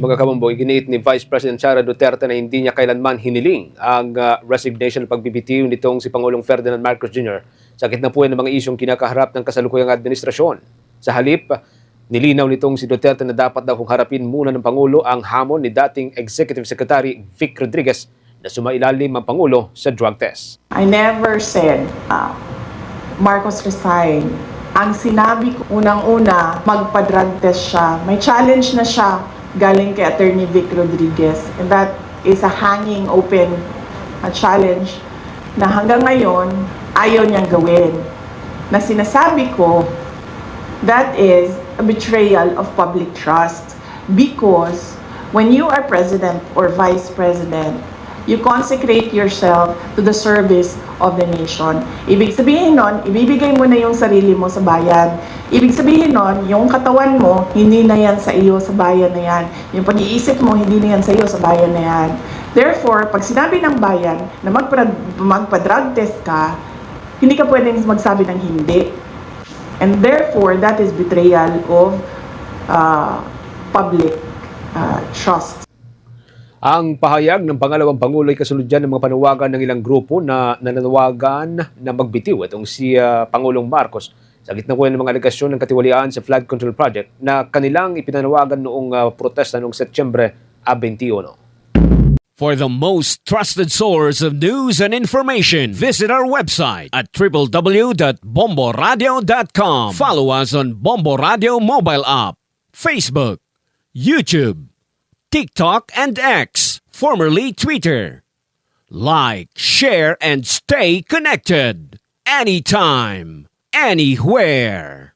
Mga kabombo, iginiit ni Vice President Sara Duterte na hindi niya kailanman hiniling ang resignation at pagbibitiw nitong si Pangulong Ferdinand Marcos Jr. sa gitna po ng mga isyong kinakaharap ng kasalukuyang administrasyon. Sa halip, nilinaw nitong si Duterte na dapat daw kung harapin muna ng Pangulo ang hamon ni dating Executive Secretary Vic Rodriguez na sumailalim ang Pangulo sa drug test. I never said Marcos resign. Ang sinabi ko unang-una, magpa-drug test siya. May challenge na siya galing kay Attorney Vic Rodriguez. And that is a hanging open challenge na hanggang ngayon ayaw niyang gawin. Na sinasabi ko, that is a betrayal of public trust. Because when you are president or vice president, you consecrate yourself to the service of the nation. Ibig sabihin nun, ibibigay mo na yung sarili mo sa bayan. Ibig sabihin nun, yung katawan mo, hindi na yan sa iyo sa bayan na yan. Yung pag-iisip mo, hindi na yan sa iyo sa bayan na yan. Therefore, pag sinabi ng bayan na magpa-drug test ka, hindi ka pwedeng magsabi ng hindi. And therefore, that is betrayal of public trust. Ang pahayag ng pangalawang Pangulo ay kasunod dyan ng mga panawagan ng ilang grupo na nananawagan na magbitiw itong si Pangulong Marcos sa gitna po ng mga alegasyon ng katiwalian sa flood control project na kanilang ipinanawagan noong protesta noong Setyembre 21. For the most trusted source of news and information, visit our website at www.bomboradio.com. Follow us on Bombo Radio mobile app, Facebook, YouTube, TikTok and X, formerly Twitter. Like, share, and stay connected. Anytime, anywhere.